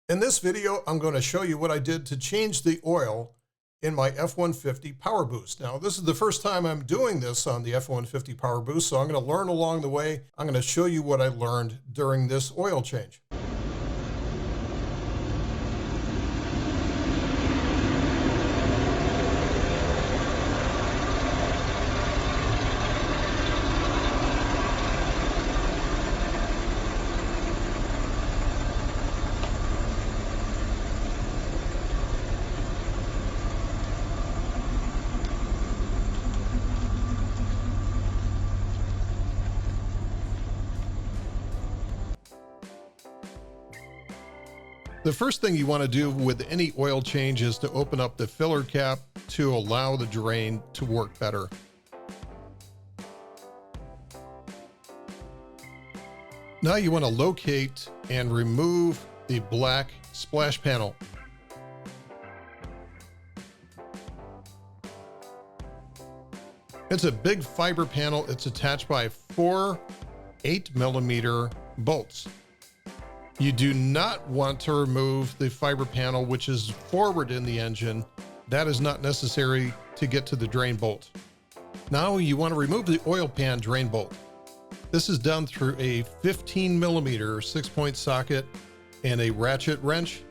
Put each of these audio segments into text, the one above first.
In this video, I'm going to show you what I did to change the oil in my F-150 Powerboost. Now, this is the first time I'm doing this on the F-150 Powerboost, so I'm going to learn along the way. I'm going to show you what I learned during this oil change. The first thing you want to do with any oil change is to open up the filler cap to allow the drain to work better. Now you want to locate and remove the black splash panel. It's a big fiber panel. It's attached by 4 8mm bolts. You do not want to remove the fiber panel, which is forward in the engine. That is not necessary to get to the drain bolt. Now you want to remove the oil pan drain bolt. This is done through a 15mm 6-point socket and a ratchet wrench.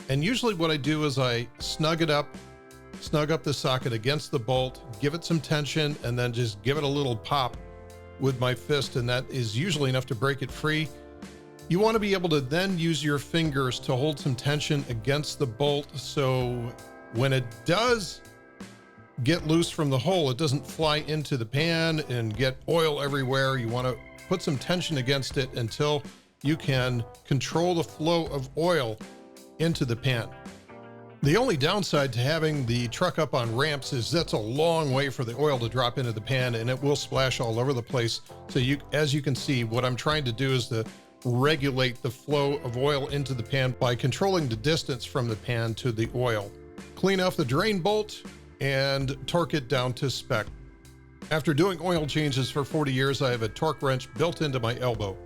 And usually what I do is I snug up the socket against the bolt, give it some tension, and then just give it a little pop with my fist, and that is usually enough to break it free. You want to be able to then use your fingers to hold some tension against the bolt, so when it does get loose from the hole, it doesn't fly into the pan and get oil everywhere. You want to put some tension against it until you can control the flow of oil into the pan. The only downside to having the truck up on ramps is that's a long way for the oil to drop into the pan, and it will splash all over the place. So as you can see, what I'm trying to do is to regulate the flow of oil into the pan by controlling the distance from the pan to the oil. Clean off the drain bolt and torque it down to spec. After doing oil changes for 40 years, I have a torque wrench built into my elbow.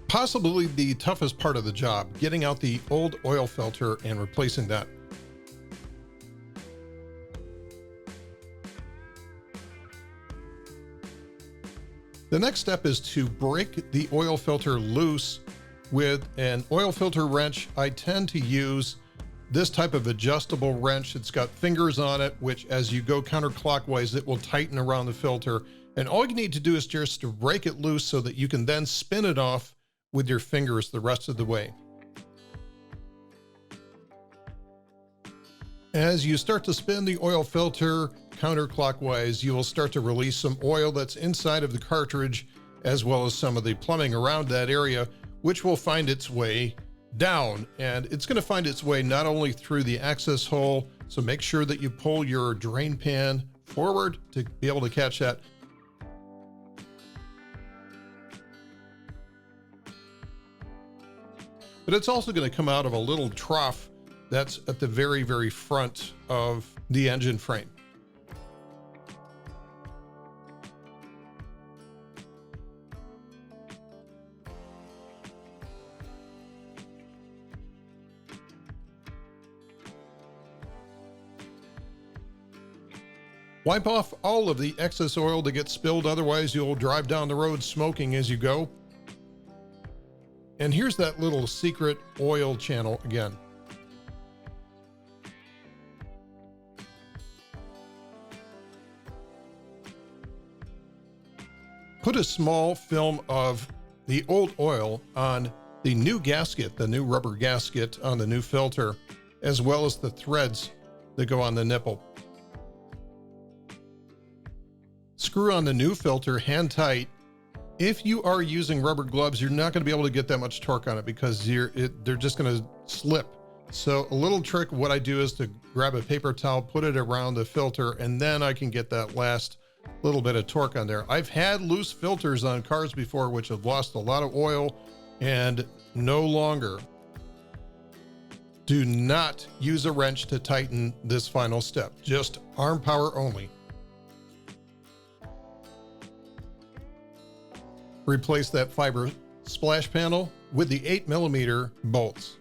Possibly the toughest part of the job, getting out the old oil filter and replacing that. The next step is to break the oil filter loose with an oil filter wrench. I tend to use this type of adjustable wrench. It's got fingers on it, which as you go counterclockwise, it will tighten around the filter. And all you need to do is just to break it loose so that you can then spin it off with your fingers the rest of the way. As you start to spin the oil filter counterclockwise, you will start to release some oil that's inside of the cartridge, as well as some of the plumbing around that area, which will find its way down. And it's going to find its way not only through the access hole, so make sure that you pull your drain pan forward to be able to catch that. But it's also going to come out of a little trough that's at the very, very front of the engine frame. Wipe off all of the excess oil that gets spilled, otherwise you'll drive down the road smoking as you go. And here's that little secret oil channel again. Put a small film of the old oil on the new gasket, the new rubber gasket on the new filter, as well as the threads that go on the nipple. Screw on the new filter hand tight. If you are using rubber gloves, you're not going to be able to get that much torque on it because they're just going to slip. So a little trick, what I do is to grab a paper towel, put it around the filter, and then I can get that last little bit of torque on there. I've had loose filters on cars before, which have lost a lot of oil and no longer. Do not use a wrench to tighten this final step, just arm power only. Replace that fiber splash panel with the 8mm bolts.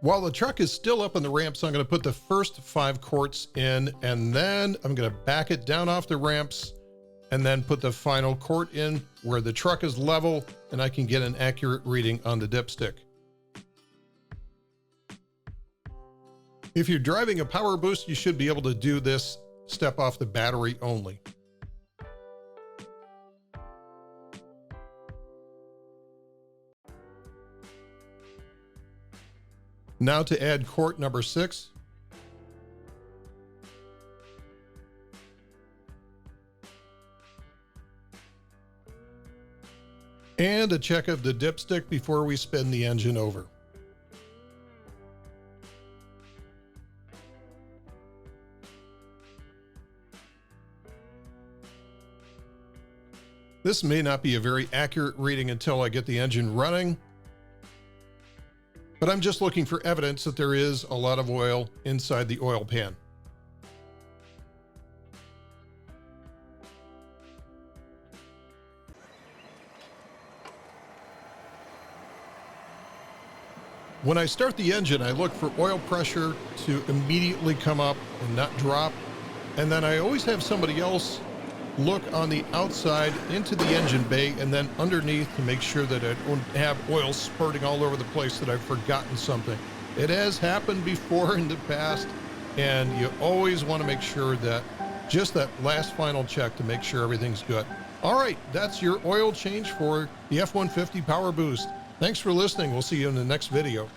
While the truck is still up on the ramps, I'm going to put the first 5 quarts in, and then I'm going to back it down off the ramps and then put the final quart in where the truck is level and I can get an accurate reading on the dipstick. If you're driving a Powerboost, you should be able to do this step off the battery only. Now to add quart number 6. And a check of the dipstick before we spin the engine over. This may not be a very accurate reading until I get the engine running, but I'm just looking for evidence that there is a lot of oil inside the oil pan. When I start the engine, I look for oil pressure to immediately come up and not drop. And then I always have somebody else look on the outside into the engine bay and then underneath to make sure that I don't have oil spurting all over the place, that I've forgotten something. It has happened before in the past, and you always want to make sure that just that last final check to make sure everything's good. All right, that's your oil change for the F-150 Powerboost. Thanks for listening. We'll see you in the next video.